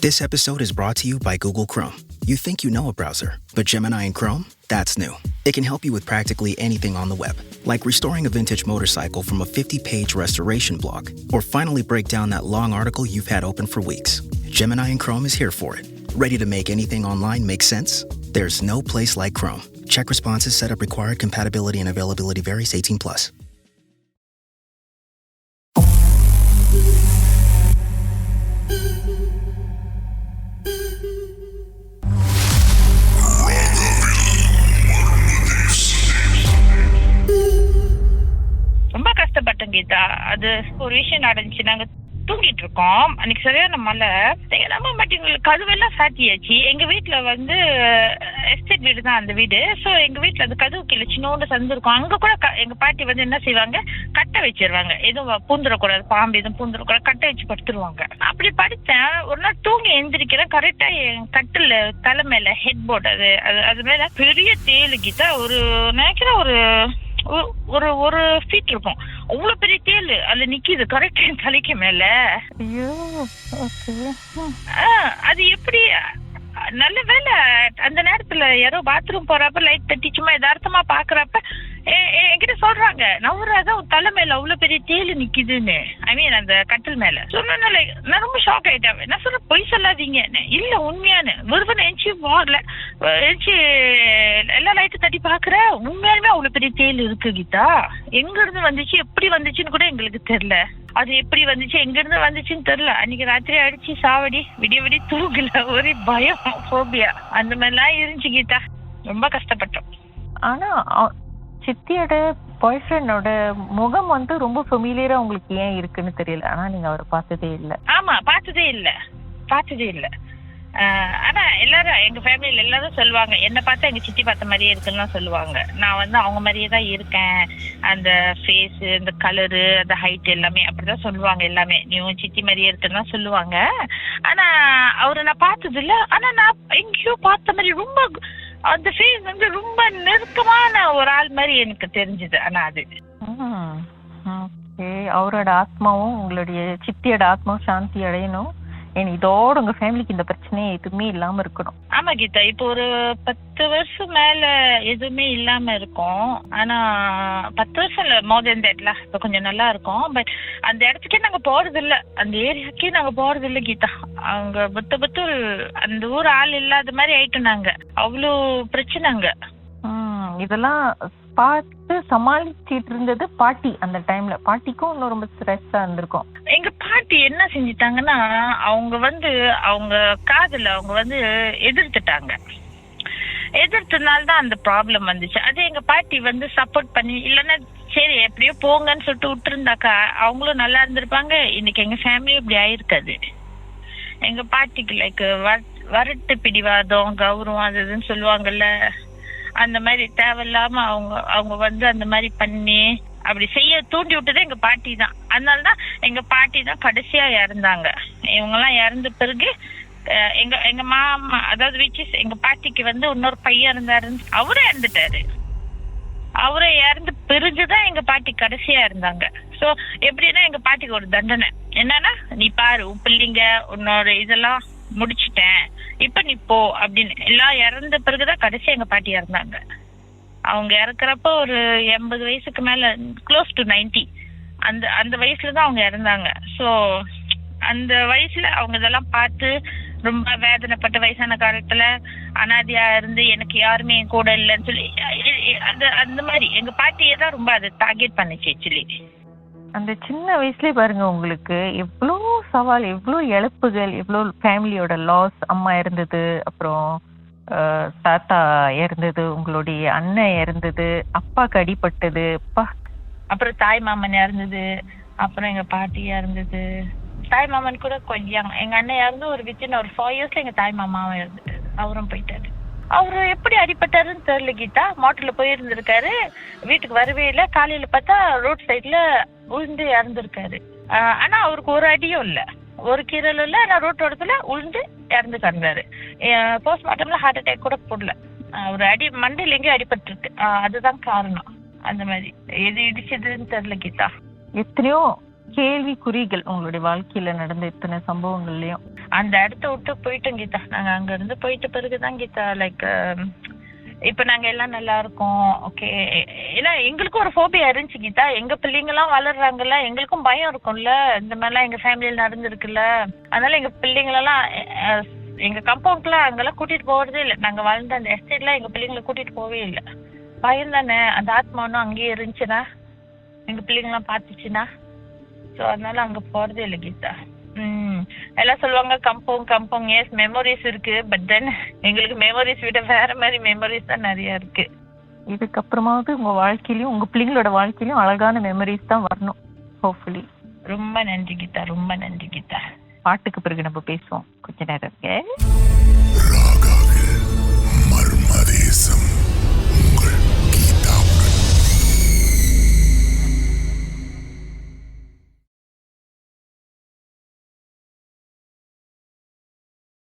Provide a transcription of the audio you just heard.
This episode is brought to you by Google Chrome. You think you know a browser, but Gemini and Chrome? That's new. It can help you with practically anything on the web, like restoring a vintage motorcycle from a 50-page restoration blog, or finally break down that long article you've had open for weeks. Gemini and Chrome is here for it. Ready to make anything online make sense? There's no place like Chrome. Check responses, setup required, compatibility and availability varies, 18+. ரொம்ப கஷ்டப்பட்டேன் கீதா. அது ஒரு விஷயம் நடந்துச்சு. நாங்க தூங்கிட்டு இருக்கோம். அன்னைக்கு சரியான மழை. நீங்க நம்ப மாட்டீங்க, கதவெல்லாம் சாத்தியாச்சு. எங்க வீட்டுல வந்து எஸ்டேட் வீடு தான் அந்த வீடு. ஸோ எங்க வீட்டுல அது கதவு கீழே சின்னோண்டு சந்திருக்கும். அங்க கூட எங்க பாட்டி வந்து என்ன செய்வாங்க, கட்டை வச்சிருவாங்க. எதுவும் பூந்துடக்கூடாது, பாம்பு எதுவும் பூந்துடக்கூடாது, கட்டை வச்சு படுத்துருவாங்க. அப்படி படுத்தேன். ஒரு நாள் தூங்கி எந்திரிக்கிறேன். கரெக்டா என் கட்டில தலை மேல ஹெட் போர்டு அது மேல பெரிய தேளு கீதா. ஒரு நினைக்கிறேன் ஒரு ஒரு ஃபீட் இருக்கும். அவ்வளவு பெரிய தேளு அதுல நிக்குது கரெக்டா என் தலைக்கு மேல. அது எப்படி, நல்ல வேலை அந்த நேரத்துல யாரோ பாத்ரூம் போறப்ப லைட் தட்டி சும்மா யதார்த்தமா பாக்குறப்ப என்கிட்ட சொல்றாங்க, நவராதான் தலை மேல அவ்வளவு பெரிய தேளு நிக்குதுன்னு. ஐ மீன் அந்த கட்டில் மேல சொன்னால நான் ரொம்ப ஷாக் ஆயிட்டேன். என்ன சொல்ற, பொய் சொல்லாதீங்க. இல்ல உண்மையானு ஒருவன் எஞ்சி வாரல எஞ்சி எல்லா லைட்டு தட்டி பாக்குற, உண்மையாலுமே அவ்வளவு பெரிய தேளு இருக்கு கீதா. எங்க இருந்து வந்துச்சு, எப்படி வந்துச்சுன்னு கூட எங்களுக்கு தெரியல. அது எப்படி வந்துச்சு, எங்க இருந்து வந்துச்சுன்னு தெரியல. அன்னைக்கு ராத்திரி அடிச்சு சாவடி, விடிய தூங்கல, ஒரே பயம், ஃபோபியா அந்த மாதிரிலாம் இருந்துச்சு கீதா. ரொம்ப கஷ்டப்பட்டோம். ஆனா சித்தியோட பாய் ஃப்ரெண்டோட முகம் வந்து ரொம்ப ஃபெமிலியரா உங்களுக்கு ஏன் இருக்குன்னு தெரியல. ஆனா நீங்க அவரை பார்த்ததே இல்ல. ஆமா, பார்த்ததே இல்ல. ஆனா எல்லாரும் எங்க ஃபேமிலியில எல்லாரும் சொல்லுவாங்க, என்ன பார்த்தா எங்க சித்தி பார்த்த மாதிரியே இருக்குன்னு சொல்லுவாங்க. நான் வந்து அவங்க மாதிரியே தான் இருக்கேன். அந்த ஃபேஸ், இந்த கலரு, அந்த ஹைட் எல்லாமே அப்படிதான் சொல்லுவாங்க. எல்லாமே நீ உன் சித்தி மாதிரியே இருக்குன்னு தான் சொல்லுவாங்க. ஆனா அவரை நான் பார்த்தது இல்ல. ஆனா நான் எங்கேயோ பார்த்த மாதிரி ரொம்ப அந்த ஃபேஸ் வந்து ரொம்ப நெருக்கமான ஒரு ஆள் மாதிரி எனக்கு தெரிஞ்சது. ஆனா அது அவரோட ஆத்மாவும் உங்களுடைய சித்தியோட ஆத்மாவும் சாந்தி அடையணும். இதோட உங்க ஃபேமிலிக்கு இந்த பிரச்சனையே எதுவுமே இல்லாம இருக்கணும். ஆமா கீதா, இப்போ ஒரு 10 வருஷம் மேல எதுவுமே இல்லாம இருக்கும். ஆனா 10 வருஷம் இல்ல, மோர் தென் தட்ல இப்ப கொஞ்சம் நல்லா இருக்கும். பட் அந்த இடத்துக்கே நாங்க போறது இல்ல, அந்த ஏரியாக்கே நாங்க போறது இல்ல கீதா. அவங்க புத்து அந்த ஊர் ஆள் இல்லாத மாதிரி ஆயிட்டோம் நாங்க. அவ்வளோ பிரச்சனைங்க. இதெல்லாம் பார்த்து சமாளிச்சிட்டு இருந்தது பாட்டி. அந்த டைம்ல பாட்டிக்கும் இன்னும் ரொம்ப ஸ்ட்ரெஸ்ஸா இருந்திருக்கும். எங்க பாட்டி என்ன செஞ்சிட்டாங்கன்னா, அவங்க காதுல அவங்க வந்து எதிர்த்துட்டாங்க. எதிர்த்தனால்தான் அந்த ப்ராப்ளம் வந்துச்சு. அது எங்க பாட்டி வந்து சப்போர்ட் பண்ணி, இல்லைன்னா சரி எப்படியோ போங்கன்னு சொல்லிட்டு விட்டுருந்தாக்கா அவங்களும் நல்லா இருந்திருப்பாங்க. இன்னைக்கு எங்க ஃபேமிலி இப்படி ஆயிருக்காது. எங்க பாட்டிக்கு லைக் வரட்டு பிடிவாதம், கௌரவம், அது இதுன்னு சொல்லுவாங்கல்ல, அந்த மாதிரி தேவையில்லாம அவங்க வந்து அந்த மாதிரி பண்ணி அப்படி செய்ய தூண்டி விட்டதே எங்க பாட்டி தான். அதனாலதான் எங்க பாட்டி தான் கடைசியா இறந்தாங்க. இவங்க எல்லாம் இறந்த பிறகு எங்க மாமா, அதாவது எங்க பாட்டிக்கு வந்து இன்னொரு பையன் இருந்தாரு, அவரே இறந்துட்டாரு. அவரே இறந்து பிரிஞ்சுதான் எங்க பாட்டி கடைசியா இருந்தாங்க. சோ எப்படின்னா எங்க பாட்டிக்கு ஒரு தண்டனை என்னன்னா, நீ பாரு உன் பிள்ளைங்க உன்னோட இதெல்லாம் முடிச்சுட்டேன், இப்ப நீ போ அப்படின்னு. எல்லாம் இறந்த பிறகுதான் கடைசியா எங்க பாட்டி இறந்தாங்க. அவங்க இறக்குறப்ப ஒரு 80 வயசுக்கு மேல, க்ளோஸ் டு 90 அந்த வயசுலதான் அவங்க இறந்தாங்க. சோ அந்த வயசுல அவங்க இதெல்லாம் பார்த்து ரொம்ப வேதனைப்பட்ட, வயசான காலத்துல அனாதையா இருந்து எனக்கு யாருமே என் கூட இல்லைன்னு சொல்லி அந்த மாதிரி எங்க பாட்டியை தான் ரொம்ப அதை டார்கெட் பண்ணுச்சு ஆக்சுவலி. அந்த சின்ன வயசுலயே பாருங்க, உங்களுக்கு எவ்வளோ சவால், எவ்வளோ இழப்புகள், எவ்வளோ ஃபேமிலியோட லாஸ். அம்மா இறந்தது, அப்புறம் தாத்தா இறந்தது, உங்களுடைய அண்ணன் இறந்தது, அப்பாக்கு அடிபட்டது, அப்புறம் தாய் மாமன் இறந்தது, அப்புறம் எங்க பாட்டி இறந்தது. தாய் மாமன் கூட கொஞ்சம், எங்க அண்ணன் இறந்து ஒரு வித்தின் ஒரு 4 இயர்ஸ்ல எங்க தாய் மாமாவும் இறந்துட்டாரு. அவரும் போயிட்டாரு. அவரு எப்படி அடிபட்டாருன்னு தெரியல கீதா. மோட்டர்ல போயிருந்திருக்காரு, வீட்டுக்கு வரவே இல்லை. காலையில பார்த்தா ரோட் சைட்ல உழுந்து இறந்துருக்காரு. ஆனா அவருக்கு ஒரு அடியும் இல்ல, ஒரு கீரலும் இல்ல. ஆனா ரோட்டோரத்துல உழுந்து இறந்து கிடந்தாரு. போஸ்ட்மார்ட்டம்ல ஹார்ட் அட்டாக் கூட போடல. ஒரு அடி மண்டையில எங்கேயும் அடிபட்டு இருக்கு. அதுதான் காரணம். அந்த மாதிரி எது இடிச்சதுன்னு தெரியல கீதா. எத்தனையோ கேள்விக்குறிகள் உங்களுடைய வாழ்க்கையில நடந்த இத்தனை சம்பவங்கள்லயும். அந்த இடத்த விட்டு போயிட்டோம் கீதா. நாங்க அங்க இருந்து போயிட்ட பிறகுதான் கீதா லைக் இப்ப நாங்க எல்லாம் நல்லா இருக்கோம். ஓகே, ஏன்னா எங்களுக்கும் ஒரு ஃபோபியா இருந்துச்சு கீதா. எங்க பிள்ளைங்க எல்லாம் வளர்றாங்கல்ல, எங்களுக்கும் பயம் இருக்கும்ல, இந்த மாதிரிலாம் எங்க ஃபேமிலியில நடந்திருக்குல்ல. அதனால எங்க பிள்ளைங்களெல்லாம் எங்க கம்பவுண்ட்ல அங்கெல்லாம் கூட்டிட்டு போறதே இல்லை. நாங்க வாழ்ந்த அந்த எஸ்டேட்ல எங்க பிள்ளைங்களை கூட்டிட்டு போவே இல்லை. பயம் தானே, அந்த ஆத்மா ஒன்றும் அங்கேயே இருந்துச்சுன்னா, எங்க பிள்ளைங்களாம் பார்த்துச்சுன்னா. ஸோ அதனால அங்க போறதே இல்லை கீதா. எல்லாம் சொல்லுவாங்க கம்பவுண்ட் எஸ் மெமரிஸ் இருக்கு, பட் தென் எங்களுக்கு மெமரிஸ் விட வேற மாதிரி மெமரிஸ் தான் நிறைய இருக்கு. இதுக்கப்புறமாவது உங்க வாழ்க்கையிலயும் உங்க பிள்ளைங்களோட வாழ்க்கையிலயும் அழகான மெமரிஸ் தான் வரணும், ஹோப்ஃபுல்லி. ரொம்ப நன்றி கீதா, ரொம்ப நன்றி கீதா. பாட்டுக்கு பிறகு நம்ம பேசுவோம் கொஞ்ச நேரம்.